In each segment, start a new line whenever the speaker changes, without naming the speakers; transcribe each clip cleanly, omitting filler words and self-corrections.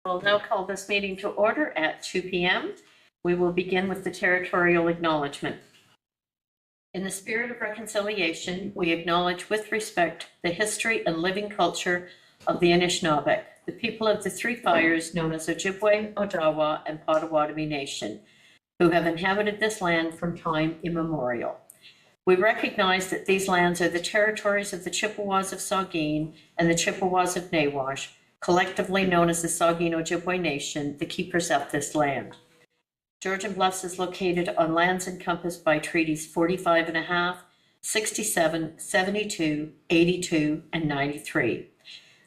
We'll now call this meeting to order at 2 p.m. We will begin with the territorial acknowledgement. In the spirit of reconciliation, we acknowledge with respect the history and living culture of the Anishinaabe, the people of the Three Fires known as Ojibwe, Odawa, and Potawatomi Nation, who have inhabited this land from time immemorial. We recognize that these lands are the territories of the Chippewas of Saugeen and the Chippewas of Nawash, collectively known as the Saugeen Ojibwe Nation, the keepers of this land. Georgian Bluffs is located on lands encompassed by treaties 45.5, 67, 72, 82, and 93.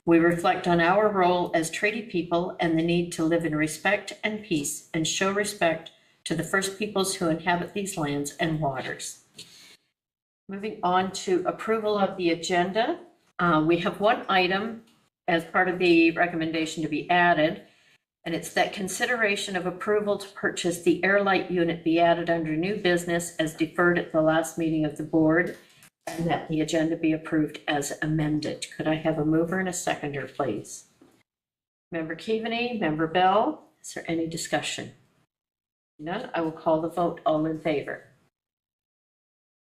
We reflect on our role as treaty people and the need to live in respect and peace and show respect to the First Peoples who inhabit these lands and waters. Moving on to approval of the agenda, we have one item as part of the recommendation to be added, and it's that consideration of approval to purchase the Airlight unit be added under new business as deferred at the last meeting of the board, and that the agenda be approved as amended. Could I have a mover and a seconder, please? Member Keaveney, Member Bell, is there any discussion? None. I will call the vote. All in favor?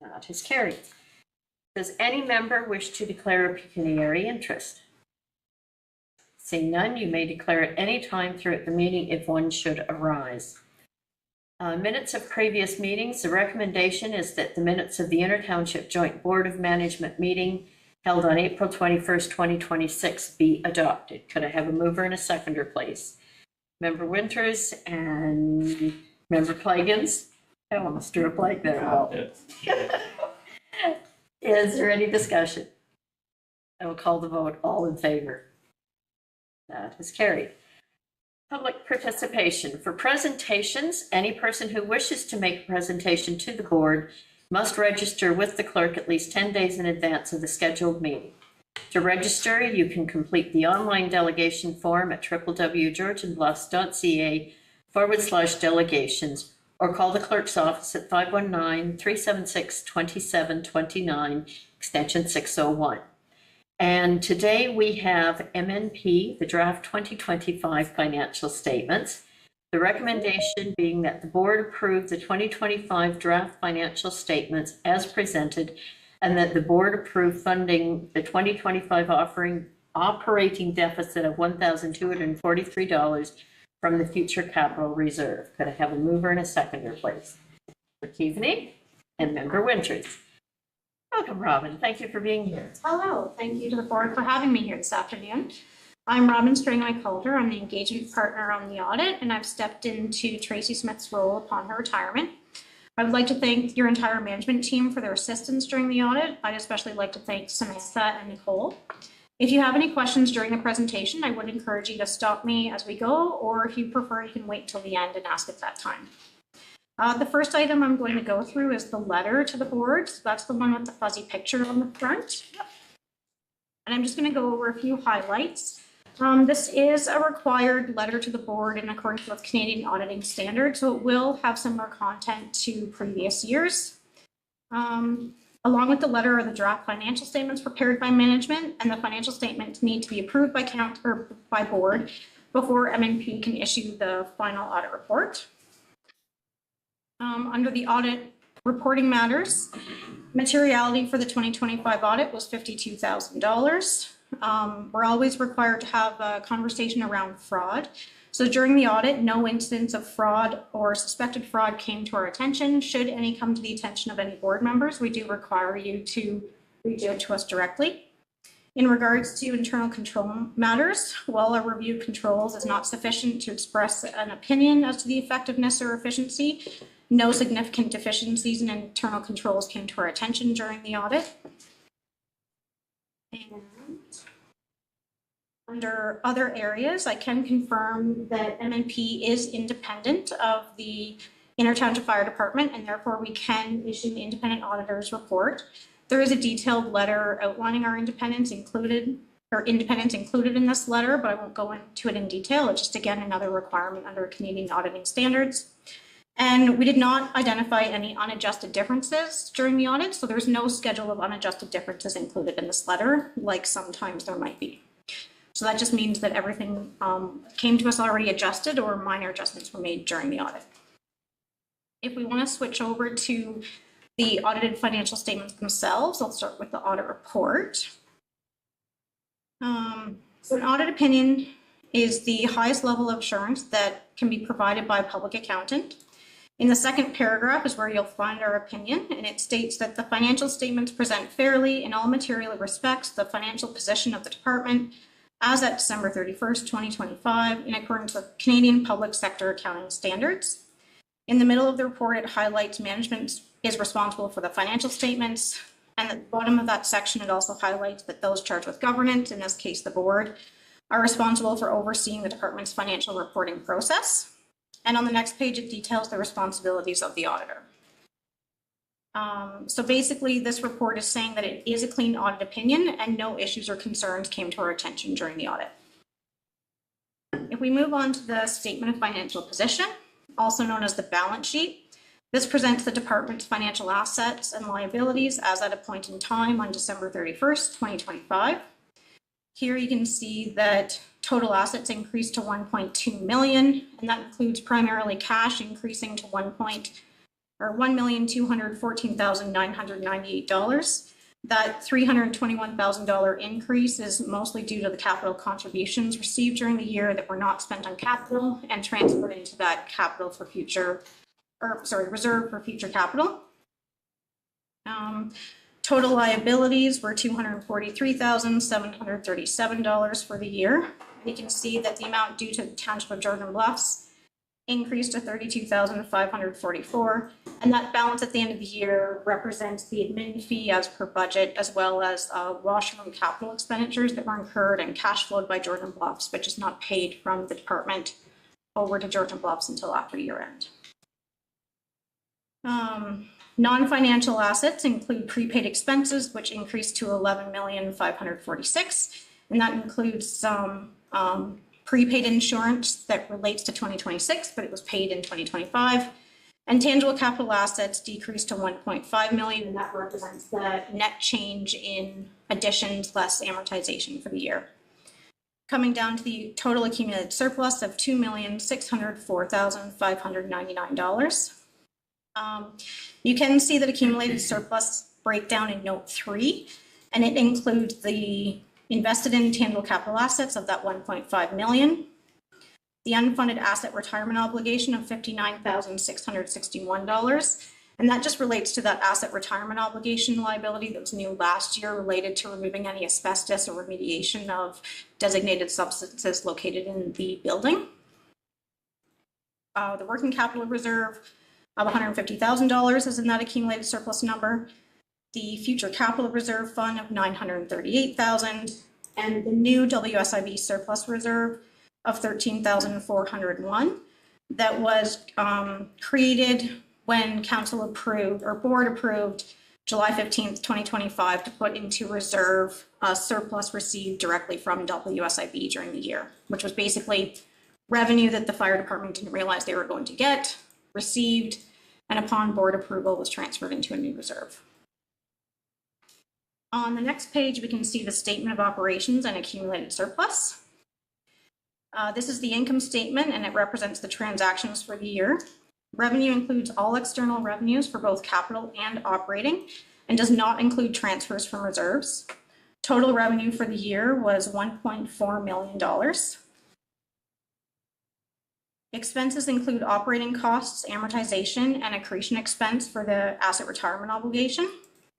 That is carried. Does any member wish to declare a pecuniary interest? Seeing none, you may declare at any time throughout the meeting if one should arise. Minutes of previous meetings, the recommendation is that the minutes of the Inter-Township Joint Board of Management meeting held on April 21st, 2026 be adopted. Could I have a mover and a seconder, please? Member Winters and Member Plagans. I almost drew a blank there. Well. Is there any discussion? I will call the vote. All in favor? That is carried. Public participation. For presentations, any person who wishes to make a presentation to the board must register with the clerk at least 10 days in advance of the scheduled meeting. To register, you can complete the online delegation form at www.georgianbluffs.ca/delegations or call the clerk's office at 519-376-2729, extension 601. And today we have MNP, the draft 2025 financial statements. The recommendation being that the board approve the 2025 draft financial statements as presented, and that the board approve funding the 2025 operating deficit of $1,243 from the future capital reserve. Could I have a mover and a seconder, please? Member Keaveney and Member Winters. Welcome, Robin. Thank you for being here.
Hello. Thank you to the board for having me here this afternoon. I'm Robin Stringway-Calder. I'm the engagement partner on the audit, and I've stepped into Tracy Smith's role upon her retirement. I would like to thank your entire management team for their assistance during the audit. I'd especially like to thank Samantha and Nicole. If you have any questions during the presentation, I would encourage you to stop me as we go, or if you prefer, you can wait till the end and ask at that time. The first item I'm going to go through is the letter to the board. So that's the one with the fuzzy picture on the front. And I'm just going to go over a few highlights. This is a required letter to the board in accordance with Canadian auditing standards, so it will have similar content to previous years. Along with the letter are the draft financial statements prepared by management, and the financial statements need to be approved by board before MNP can issue the final audit report. Under the audit reporting matters, materiality for the 2025 audit was $52,000. We're always required to have a conversation around fraud. So during the audit, no instance of fraud or suspected fraud came to our attention. Should any come to the attention of any board members, we do require you to reach out to us directly. In regards to internal control matters, while our review of controls is not sufficient to express an opinion as to the effectiveness or efficiency, no significant deficiencies in internal controls came to our attention during the audit. And under other areas, I can confirm that MNP is independent of the Inter-Township Fire Department, and therefore we can issue the independent auditor's report. There is a detailed letter outlining our independence included in this letter, but I won't go into it in detail. It's just, again, another requirement under Canadian auditing standards. And we did not identify any unadjusted differences during the audit, so there's no schedule of unadjusted differences included in this letter, like sometimes there might be. So So that just means that everything came to us already adjusted or minor adjustments were made during the audit. If we want to switch over to the audited financial statements themselves, I'll start with the audit report. So an audit opinion is the highest level of assurance that can be provided by a public accountant. In the second paragraph is where you'll find our opinion, and it states that the financial statements present fairly in all material respects the financial position of the department as at December 31st, 2025, in accordance with Canadian public sector accounting standards. In the middle of the report, it highlights management is responsible for the financial statements, and at the bottom of that section, it also highlights that those charged with governance, in this case the board, are responsible for overseeing the department's financial reporting process. And on the next page, it details the responsibilities of the auditor. So basically, this report is saying that it is a clean audit opinion and no issues or concerns came to our attention during the audit. If we move on to the statement of financial position, also known as the balance sheet, this presents the department's financial assets and liabilities as at a point in time on December 31st, 2025. Here you can see that total assets increased to 1.2 million, and that includes primarily cash increasing to $1,214,998. That $321,000 increase is mostly due to the capital contributions received during the year that were not spent on capital and transferred into that capital for future, reserve for future capital. Total liabilities were $243,737 for the year. You can see that the amount due to the Township of Jordan Bluffs increased to $32,544, and that balance at the end of the year represents the admin fee as per budget, as well as washroom capital expenditures that were incurred and cash flowed by Jordan Bluffs, which is not paid from the department over to Jordan Bluffs until after year end. Non-financial assets include prepaid expenses, which increased to $11,546,000, and that includes some prepaid insurance that relates to 2026, but it was paid in 2025. And tangible capital assets decreased to $1.5 million, and that represents the net change in additions less amortization for the year. Coming down to the total accumulated surplus of $2,604,599. You can see that accumulated surplus breakdown in note 3, and it includes the invested in tangible capital assets of that $1.5 million, the unfunded asset retirement obligation of $59,661, and that just relates to that asset retirement obligation liability that was new last year related to removing any asbestos or remediation of designated substances located in the building. The working capital reserve of $150,000 is in that accumulated surplus number. The future capital reserve fund of $938,000, and the new WSIB surplus reserve of $13,401 that was created when council approved or board approved July 15th, 2025 to put into reserve surplus received directly from WSIB during the year, which was basically revenue that the fire department didn't realize they were going to get, received, and upon board approval was transferred into a new reserve. On the next page, we can see the statement of operations and accumulated surplus. This is the income statement, and it represents the transactions for the year. Revenue includes all external revenues for both capital and operating, and does not include transfers from reserves. Total revenue for the year was $1.4 million. Expenses include operating costs, amortization, and accretion expense for the asset retirement obligation.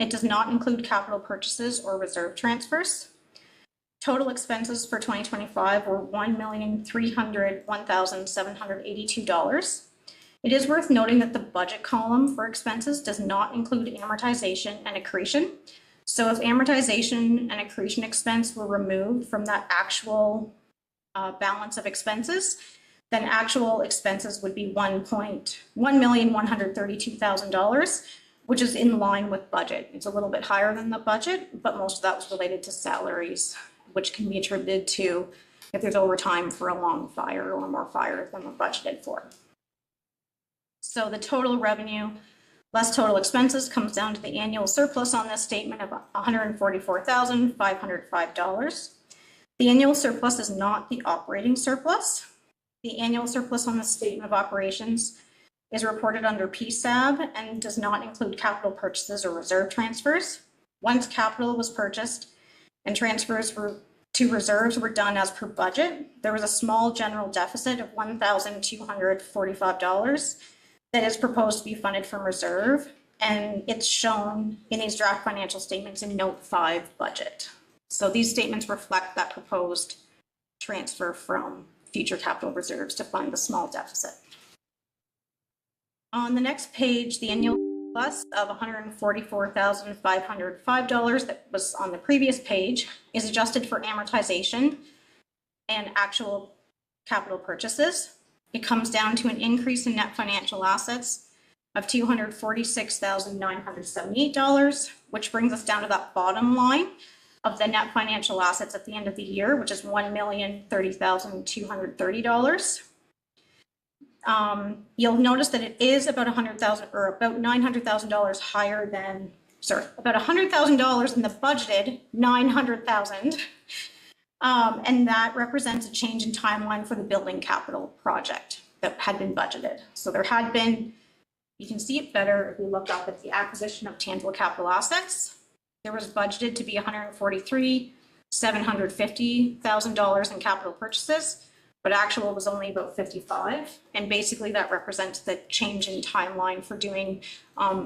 It does not include capital purchases or reserve transfers. Total expenses for 2025 were $1,301,782. It is worth noting that the budget column for expenses does not include amortization and accretion. So if amortization and accretion expense were removed from that actual balance of expenses, then actual expenses would be $1,132,000, which is in line with budget. It's a little bit higher than the budget, but most of that was related to salaries, which can be attributed to if there's overtime for a long fire or more fire than we're budgeted for. So the total revenue less total expenses comes down to the annual surplus on this statement of $144,505. The annual surplus is not the operating surplus. The annual surplus on the statement of operations is reported under PSAB and does not include capital purchases or reserve transfers. Once capital was purchased and transfers to reserves were done as per budget, there was a small general deficit of $1,245 that is proposed to be funded from reserve, and it's shown in these draft financial statements in Note 5 budget. So these statements reflect that proposed transfer from future capital reserves to fund the small deficit. On the next page, the annual surplus of $144,505 that was on the previous page is adjusted for amortization and actual capital purchases. It comes down to an increase in net financial assets of $246,978, which brings us down to that bottom line of the net financial assets at the end of the year, which is $1,030,230. You'll notice that it is about $100,000 or about $900,000 higher than, sorry, about $100,000 in the budgeted $900,000. And that represents a change in timeline for the building capital project that had been budgeted. So there had been, you can see it better if we look up at the acquisition of tangible capital assets. There was budgeted to be $143,750,000 in capital purchases, but actual was only about 55. And basically that represents the change in timeline for doing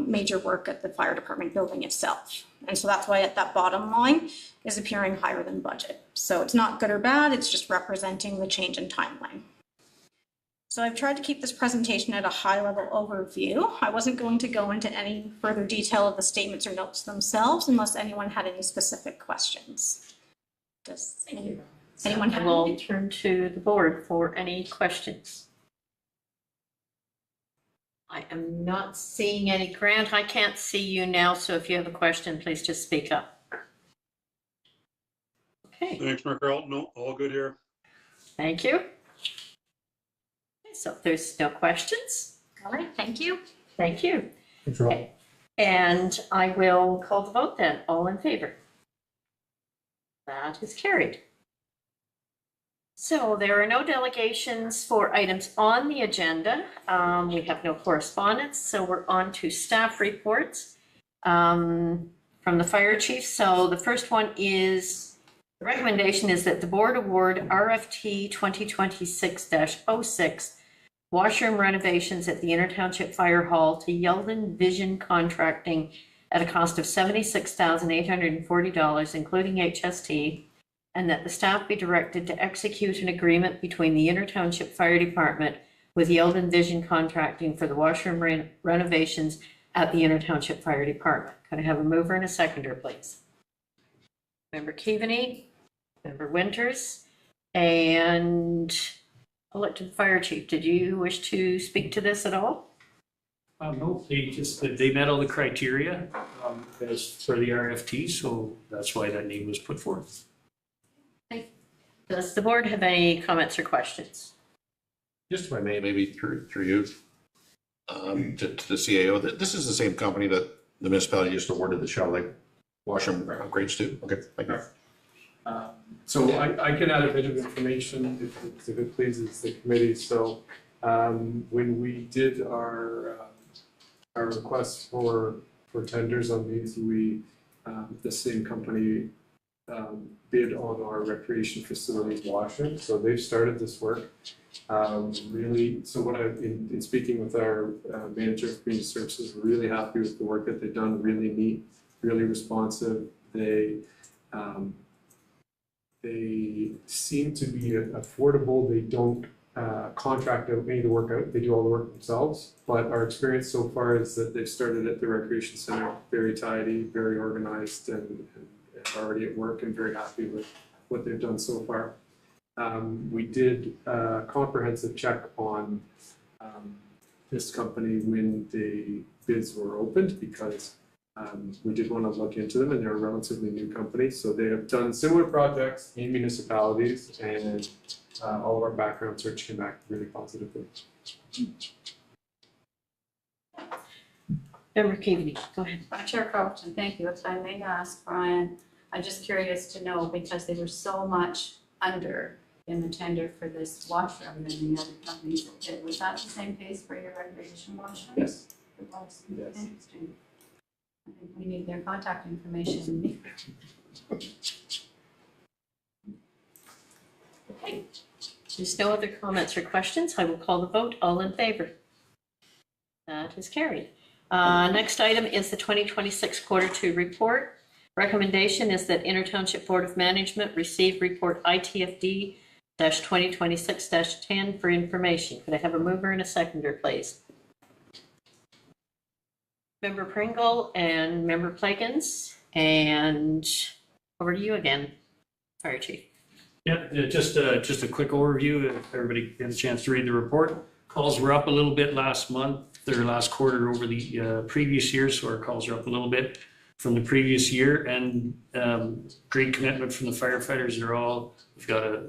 major work at the fire department building itself. And so that's why at that bottom line is appearing higher than budget. So it's not good or bad, it's just representing the change in timeline. So I've tried to keep this presentation at a high level overview. I wasn't going to go into any further detail of the statements or notes themselves unless anyone had any specific questions. Does anyone have any?
We'll turn to the board for any questions. I am not seeing any. Grant, I can't see you now, so if you have a question, please just speak up. Okay.
Thanks, Mark Earl. No, all good here.
Thank you. So if there's no questions.
All right, thank you.
Thank you.
Thanks, Rob.
Okay. And I will call the vote then. All in favor? That is carried. So there are no delegations for items on the agenda. We have no correspondence, so we're on to staff reports from the fire chief. So the first one is, the recommendation is that the board award RFT 2026-06 washroom renovations at the Inter-Township Fire Hall to Yeldon Vision Contracting at a cost of $76,840, including HST, and that the staff be directed to execute an agreement between the Inter-Township Fire Department with Yeldon Vision Contracting for the washroom renovations at the Inter-Township Fire Department. Can I have a mover and a seconder, please? Member Keaveney, Member Winters, and elected fire chief. Did you wish to speak to this at all?
No, they met all the criteria as for the RFT, so that's why that name was put forth.
Does the board have any comments or questions?
Just if I may, maybe through you, to the CAO, that this is the same company that the municipality just awarded the Shell Lake washroom upgrades to? Okay, thank you.
So I can add a bit of information if it pleases the committee. So when we did our request for tenders on these, we the same company bid on our recreation facilities washroom. So they've started this work. Really, so what in speaking with our manager of community services, we're really happy with the work that they've done. Really neat, really responsive. They seem to be affordable. They don't contract out any of the work out. They do all the work themselves. But our experience so far is that they've started at the recreation center very tidy, very organized, and already at work, and very happy with what they've done so far. We did a comprehensive check on this company when the bids were opened, because we did want to look into them, and they're a relatively new company. So they have done similar projects in municipalities, and all of our background search came back really positively.
Member Keaveney, go ahead.
Chair Carlton, thank you. If I may ask Brian, I'm just curious to know, because they were so much under in the tender for this washroom than the other companies that did. Was that the same case for your recreation washroom?
Yes.
It was.
Yes.
Interesting. I think we need their contact information.
Okay. There's no other comments or questions. I will call the vote. All in favor? That is carried. Next item is the 2026 Quarter 2 report. Recommendation is that Township Board of Management receive report ITFD-2026-10 for information. Could I have a mover and a seconder, please? Member Pringle and Member Plagans, and over to you again, Fire Chief.
Yeah, just a quick overview. If everybody had a chance to read the report. Calls were up a little bit last month, or last quarter over the previous year, so our calls are up a little bit from the previous year, and great commitment from the firefighters. We've got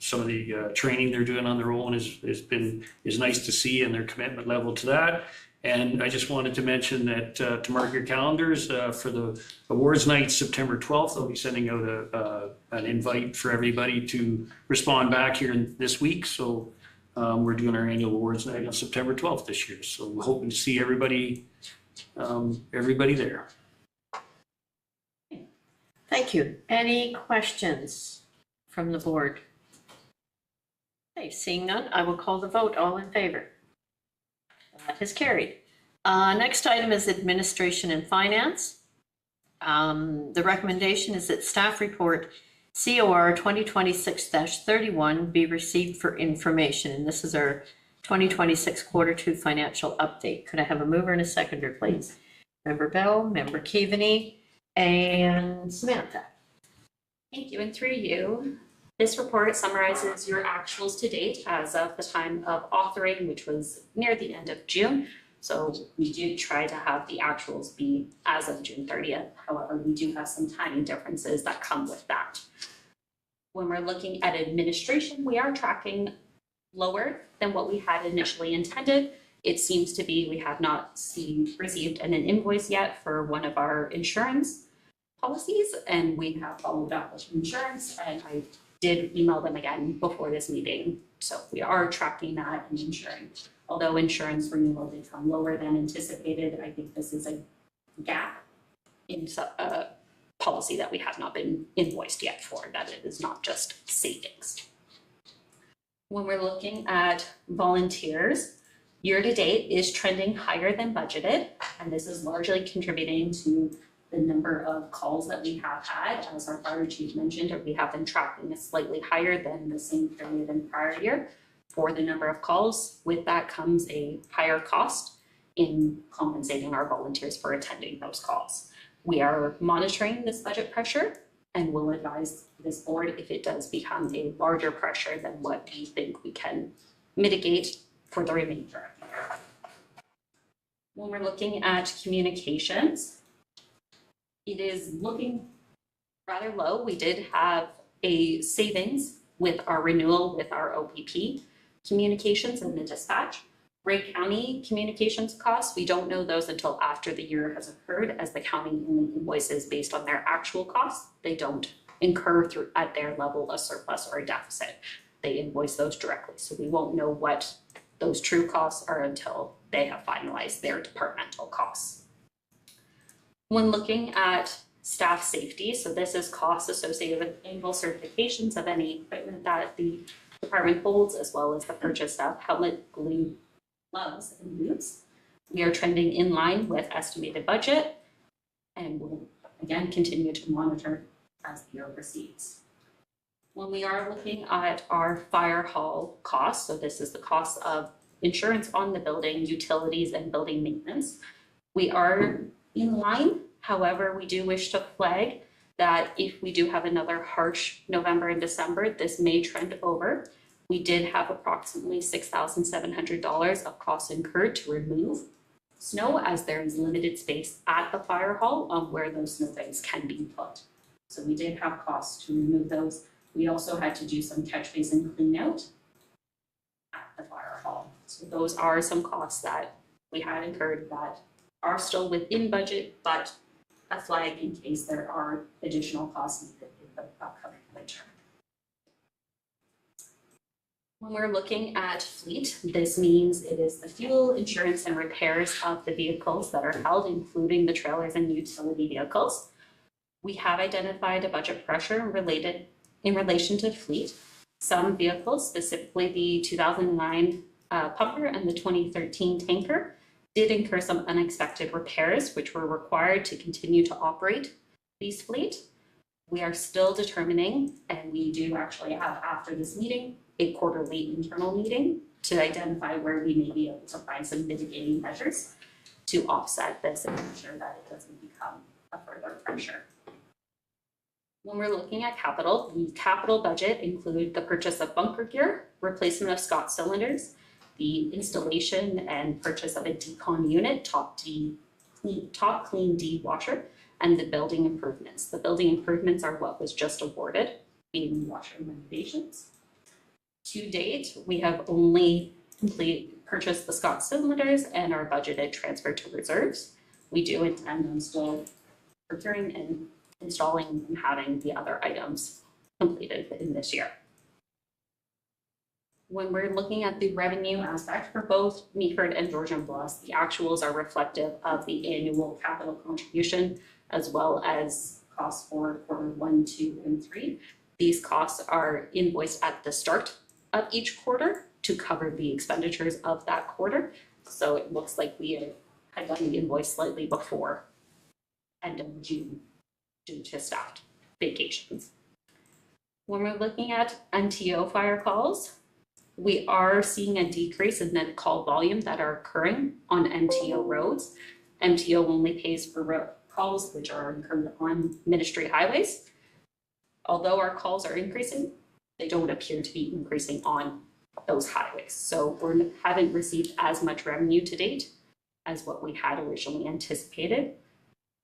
some of the training they're doing on their own is nice to see, and their commitment level to that. And I just wanted to mention that to mark your calendars for the awards night, September 12th, I'll be sending out an invite for everybody to respond back here this week. So we're doing our annual awards night on September 12th this year. So we're hoping to see everybody there.
Thank you. Any questions from the board? Okay, seeing none, I will call the vote. All in favor? That is carried. Next item is administration and finance. The recommendation is that staff report COR 2026-31 be received for information. And this is our 2026 Quarter 2 financial update. Could I have a mover and a seconder, please? Member Bell, Member Keaveney, and Samantha.
Thank you, and through you. This report summarizes your actuals to date as of the time of authoring, which was near the end of June. So we do try to have the actuals be as of June 30th. However, we do have some timing differences that come with that. When we're looking at administration, we are tracking lower than what we had initially intended. It seems to be we have not received an invoice yet for one of our insurance policies, and we have followed up with insurance, and I did email them again before this meeting. So we are tracking that and ensuring. Although insurance renewal did come lower than anticipated, I think this is a gap in a policy that we have not been invoiced yet for, that it is not just savings. When we're looking at volunteers, year to date is trending higher than budgeted, and this is largely contributing to the number of calls that we have had. As our fire chief mentioned, we have been tracking slightly higher than the same period in prior year for the number of calls. With that comes a higher cost in compensating our volunteers for attending those calls. We are monitoring this budget pressure and will advise this board if it does become a larger pressure than what we think we can mitigate for the remainder of the year. When we're looking at communications, it is looking rather low. We did have a savings with our renewal with our OPP communications and the dispatch. Ray County communications costs, we don't know those until after the year has occurred, as the county only invoices based on their actual costs. They don't incur at their level a surplus or a deficit. They invoice those directly. So we won't know what those true costs are until they have finalized their departmental costs. When looking at staff safety, so this is costs associated with annual certifications of any equipment that the department holds, as well as the purchase of helmet, glue, gloves, and boots. We are trending in line with estimated budget, and we'll again continue to monitor as the year proceeds. When we are looking at our fire hall costs, so this is the cost of insurance on the building, utilities, and building maintenance, we are in line. However, we do wish to flag that if we do have another harsh November and December, this may trend over. We did have approximately $6,700 of costs incurred to remove snow, as there is limited space at the fire hall on where those snow banks can be put. So we did have costs to remove those. We also had to do some catch basin clean out at the fire hall. So those are some costs that we had incurred that are still within budget, but a flag in case there are additional costs needed in the upcoming winter. When we're looking at fleet, this means it is the fuel, insurance, and repairs of the vehicles that are held, including the trailers and utility vehicles. We have identified a budget pressure in relation to fleet. Some vehicles, specifically the 2009 pumper and the 2013 tanker, did incur some unexpected repairs, which were required to continue to operate these fleet. We are still determining, and we do actually have after this meeting, a quarterly internal meeting to identify where we may be able to find some mitigating measures to offset this and ensure that it doesn't become a further pressure. When we're looking at capital, the capital budget include the purchase of bunker gear, replacement of Scott cylinders, the installation and purchase of a decon unit, top clean D washer, and the building improvements. The building improvements are what was just awarded, being washer renovations. To date, we have only purchased the Scott cylinders and our budgeted transfer to reserves. We do intend on still procuring and installing and having the other items completed in this year. When we're looking at the revenue aspect for both Meaford and Georgian Bluffs, the actuals are reflective of the annual capital contribution as well as costs for quarter 1, 2, and 3. These costs are invoiced at the start of each quarter to cover the expenditures of that quarter. So it looks like we had done the invoice slightly before end of June due to staff vacations. When we're looking at MTO fire calls, we are seeing a decrease in the call volume that are occurring on MTO roads. MTO only pays for road calls which are incurred on ministry highways. Although our calls are increasing, they don't appear to be increasing on those highways. So we haven't received as much revenue to date as what we had originally anticipated.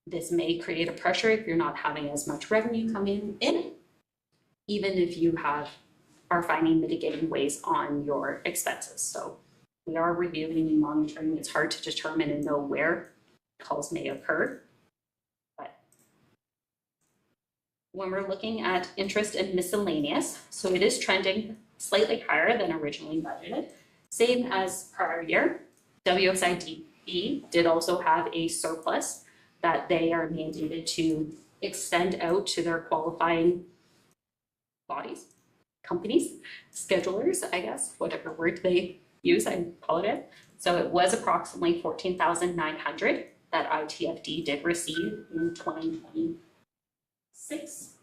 This may create a pressure if you're not having as much revenue coming in, even if you are finding mitigating ways on your expenses. So we are reviewing and monitoring. It's hard to determine and know where calls may occur. But when we're looking at interest and miscellaneous, so it is trending slightly higher than originally budgeted, same as prior year. WSID did also have a surplus that they are mandated to extend out to their qualifying bodies, companies, schedulers, I guess, whatever word they use, I apologize. So it was approximately 14,900 that ITFD did receive in 2026.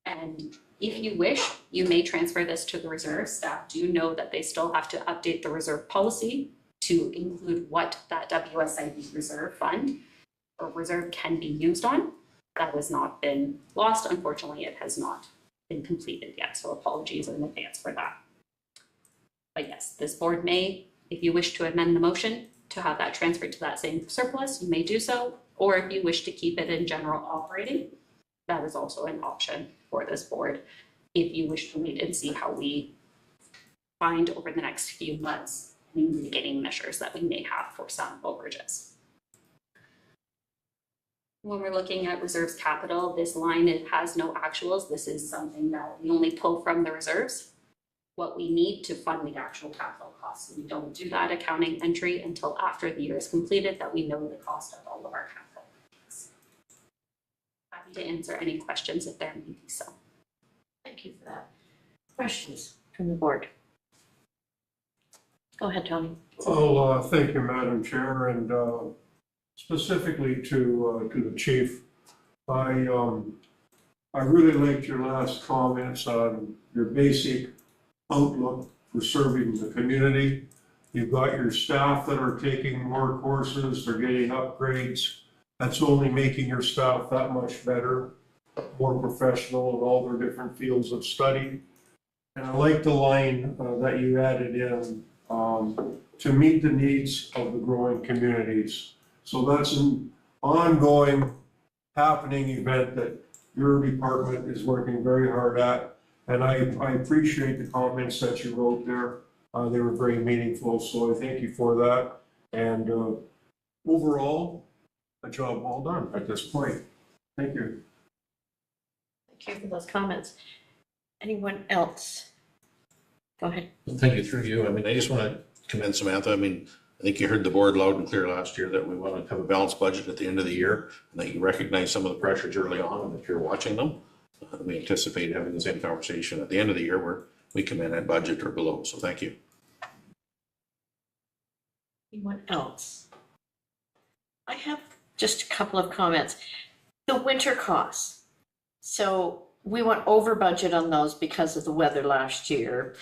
And if you wish, you may transfer this to the reserve. Staff do know that they still have to update the reserve policy to include what that WSID reserve fund or reserve can be used on. That has not been lost. Unfortunately, it has not been completed yet, so apologies in advance for that. But yes, this board may, if you wish to amend the motion to have that transferred to that same surplus, you may do so, or if you wish to keep it in general operating, that is also an option for this board if you wish to wait and see how we find over the next few months any mitigating measures that we may have for some overages. When we're looking at reserves capital, this line, it has no actuals. This is something that we only pull from the reserves, what we need to fund the actual capital costs. We don't do that accounting entry until after the year is completed that we know the cost of all of our capital. Happy to answer any questions if there may be so.
Thank you for that. Questions from the board? Go ahead, Tony.
Oh, thank you, Madam Chair, and specifically to the chief. I really liked your last comments on your basic outlook for serving the community. You've got your staff that are taking more courses, they're getting upgrades. That's only making your staff that much better, more professional in all their different fields of study. And I like the line that you added in to meet the needs of the growing communities. So that's an ongoing, happening event that your department is working very hard at. And I appreciate the comments that you wrote there. They were very meaningful, so I thank you for that. And overall, a job well done at this point. Thank you.
Thank you for those comments. Anyone else? Go ahead.
Thank you, through you. I mean, I just want to commend Samantha. I mean, I think you heard the board loud and clear last year that we want to have a balanced budget at the end of the year, and that you recognize some of the pressures early on, and that you're watching them. We anticipate having the same conversation at the end of the year where we come in at budget or below. So thank you.
Anyone else? I have just a couple of comments. The winter costs. So we went over budget on those because of the weather last year.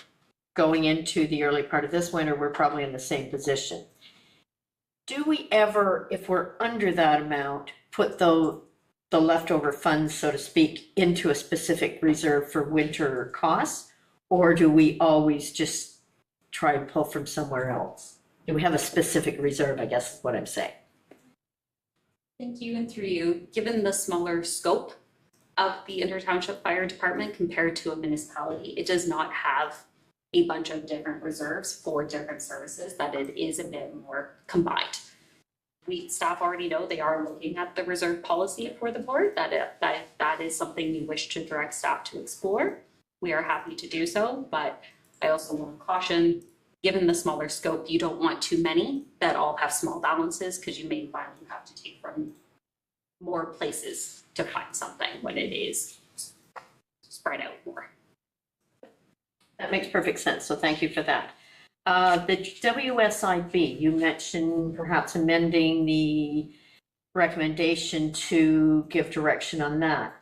Going into the early part of this winter, we're probably in the same position. Do we ever, if we're under that amount, put the leftover funds, so to speak, into a specific reserve for winter costs? Or do we always just try and pull from somewhere else? Do we have a specific reserve, I guess is what I'm saying?
Thank you, and through you, given the smaller scope of the Township Fire Department compared to a municipality, it does not have a bunch of different reserves for different services, that it is a bit more combined. Staff already know they are looking at the reserve policy for the board, that is something we wish to direct staff to explore. We are happy to do so, but I also want to caution, given the smaller scope, you don't want too many that all have small balances, because you may find you have to take from more places to find something when it is spread out more.
That makes perfect sense, so thank you for that. The WSIB, you mentioned perhaps amending the recommendation to give direction on that.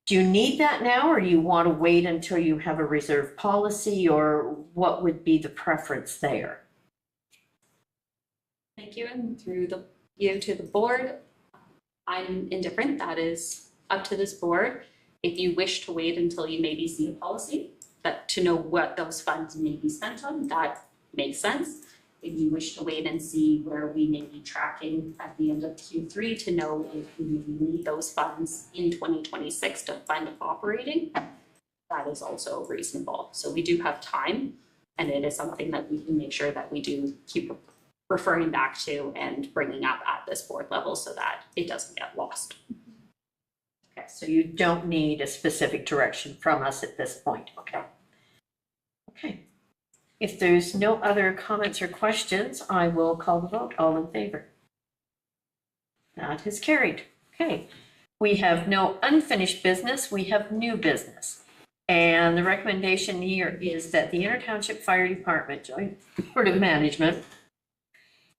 Do you need that now, or you want to wait until you have a reserve policy, or what would be the preference there?
Thank you, and through you to the board, I'm indifferent. That is up to this board. If you wish to wait until you maybe see a policy, that to know what those funds may be spent on, that makes sense. If you wish to wait and see where we may be tracking at the end of Q3 to know if we need those funds in 2026 to fund operating, that is also reasonable. So we do have time, and it is something that we can make sure that we do keep referring back to and bringing up at this board level so that it doesn't get lost.
Okay, so you don't need a specific direction from us at this point, okay? Okay. If there's no other comments or questions, I will call the vote. All in favor? That is carried. Okay. We have no unfinished business. We have new business. And the recommendation here is that the Township Fire Department Joint Board of Management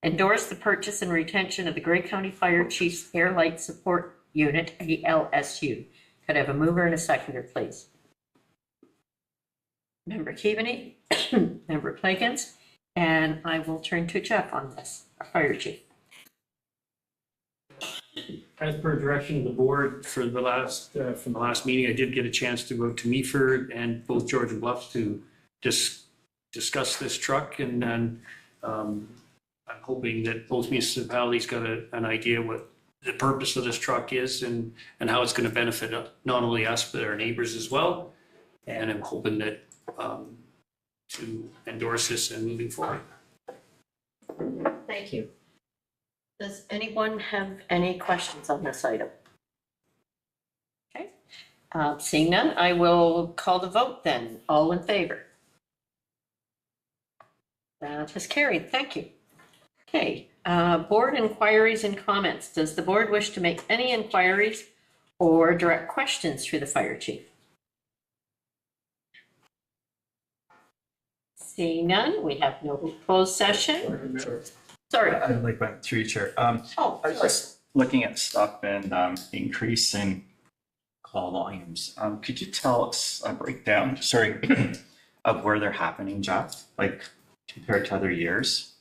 endorse the purchase and retention of the Grey County Fire Chief's Air Light Support Unit, ALSU. Could I have a mover and a seconder, please? Member Keaveney, Member Pliggins, and I will turn to Jeff on this, our fire chief.
As per direction of the board for the last, from the last meeting, I did get a chance to go to Meaford and both George and Bluffs to discuss this truck, and then I'm hoping that both municipalities got an idea what the purpose of this truck is and how it's going to benefit not only us but our neighbors as well. And I'm hoping that to endorse this and moving forward.
Thank you. Does anyone have any questions on this item? Okay. Seeing none, I will call the vote then. All in favor? That is carried. Thank you. Okay. Board inquiries and comments. Does the board wish to make any inquiries or direct questions through the fire chief? Seeing none, we have no closed session. Sorry.
I'd like to through you, Chair. I was just looking at stuff and increase in call volumes. Could you tell us a breakdown, of where they're happening, Jeff, like compared to other years?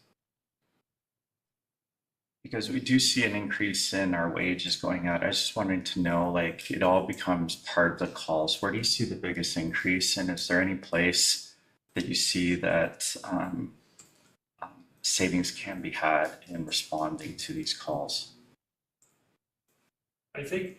Because we do see an increase in our wages going out. I was just wanting to know, like, it all becomes part of the calls. Where do you see the biggest increase? And is there any place that you see that savings can be had in responding to these calls?
I think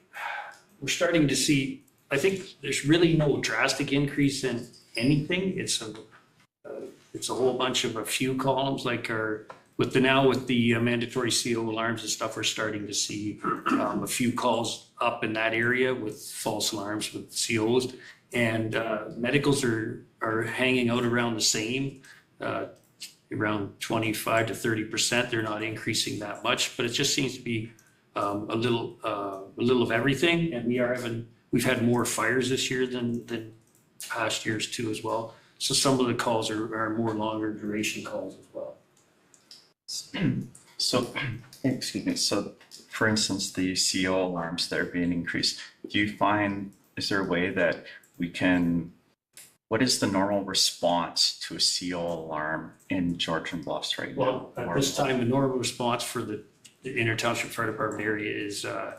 we're starting to see, I think there's really no drastic increase in anything. It's a whole bunch of a few columns, like our with the mandatory CO alarms and stuff, we're starting to see a few calls up in that area with false alarms with COs. And medicals are hanging out around the same, around 25 to 30%. They're not increasing that much, but it just seems to be a little of everything. And we've had more fires this year than past years too as well. So some of the calls are more longer duration calls as well.
So, excuse me, so for instance, the CO alarms that are being increased, is there a way that what is the normal response to a CO alarm in Georgian Bluffs right now?
Well, at this time, the normal response for the Inner Township Fire Department area is the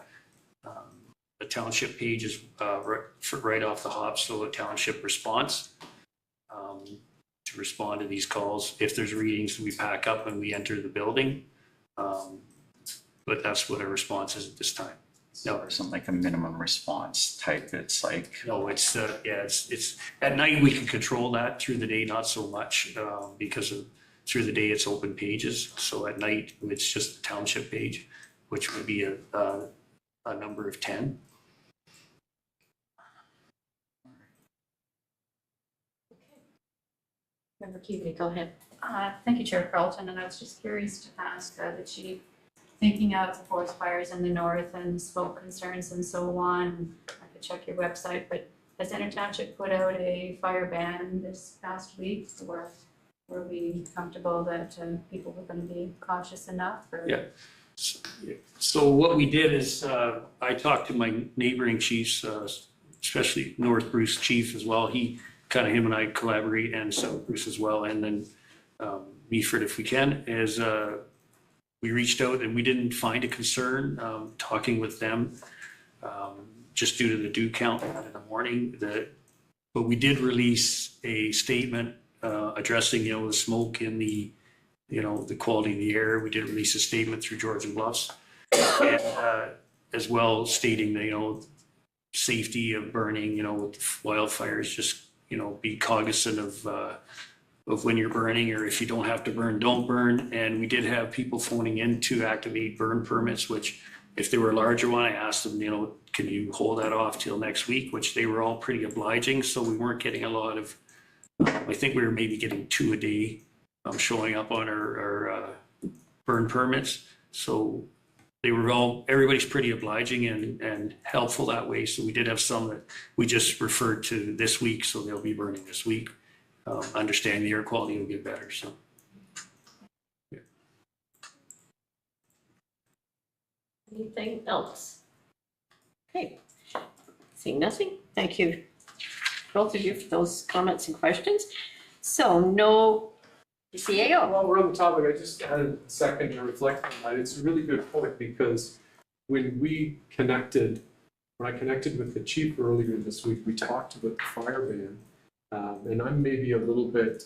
township page is right off the hop, so a township response to respond to these calls. If there's readings, we pack up and we enter the building. But that's what our response is at this time. No,
Or something like a minimum response type, it's like,
no, it's at night we can control that. Through the day, not so much, because through the day it's open pages. So at night, it's just the township page, which would be a number of 10.
Member Keaveney, go ahead.
Thank you, Chair Carlton, and I was just curious to ask the chief, thinking of the forest fires in the north and smoke concerns and so on, I could check your website, but has Inner Township put out a fire ban this past week, or were we comfortable that people were going to be cautious enough? Or?
Yeah. So what we did is I talked to my neighboring chiefs, especially North Bruce chief as well. Him and I collaborate, and South Bruce as well, and then Meaford if we can, as we reached out and we didn't find a concern talking with them just due to the dew count in the morning. But we did release a statement addressing the smoke in the quality of the air. We did release a statement through Georgian Bluffs, and as well stating the safety of burning, with wildfires. Just be cognizant of when you're burning, or if you don't have to burn, don't burn. And we did have people phoning in to activate burn permits, which if they were a larger one, I asked them, can you hold that off till next week, which they were all pretty obliging. So we weren't getting a lot of, I think we were maybe getting 2 a day showing up on our burn permits. So everybody's pretty obliging and helpful that way. So we did have some that we just referred to this week, so they'll be burning this week. Understand the air quality will get better. So, yeah.
Anything else? Okay, seeing nothing. Thank you, both of you, for those comments and questions. So no CAO.
While we're on the topic, I just had a second to reflect on that. It's a really good point, because when I connected with the chief earlier this week, we talked about the fire ban. And I'm maybe a little bit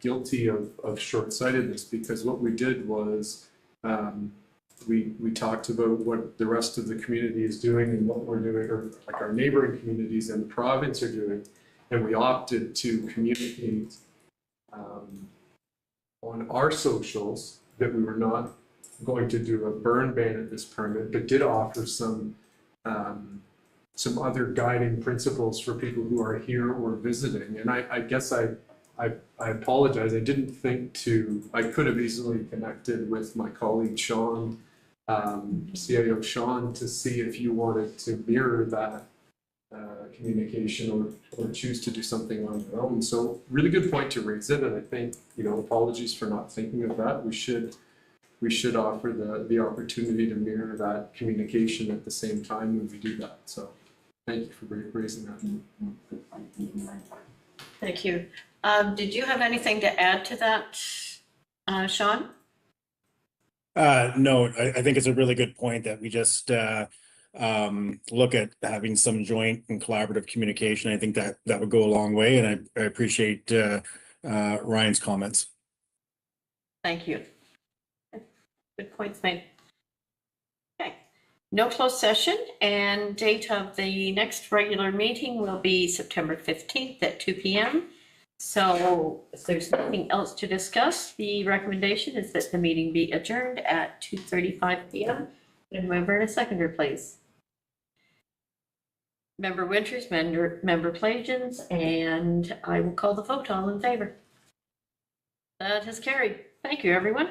guilty of short-sightedness, because what we did was we talked about what the rest of the community is doing and what we're doing, or like our neighboring communities and the province are doing, and we opted to communicate on our socials that we were not going to do a burn ban at this permit, but did offer some other guiding principles for people who are here or visiting. And I guess I apologize. I didn't think I could have easily connected with my colleague Sean, CIO Sean, to see if you wanted to mirror that communication or choose to do something on your own. So really good point to raise it. And I think, apologies for not thinking of that. We should offer the opportunity to mirror that communication at the same time when we do that. So thank you for raising that.
Thank you. Did you have anything to add to that, Sean?
No, I think it's a really good point that we just look at having some joint and collaborative communication. I think that would go a long way, and I appreciate Ryan's comments.
Thank you. Good points made. Okay, no closed session, and date of the next regular meeting will be September 15th at 2 p.m. So if there's nothing else to discuss, the recommendation is that the meeting be adjourned at 2:35 PM. And a mover and a seconder, please. Member Winters, member Plagens, and I will call the vote. All in favor? That has carried. Thank you, everyone.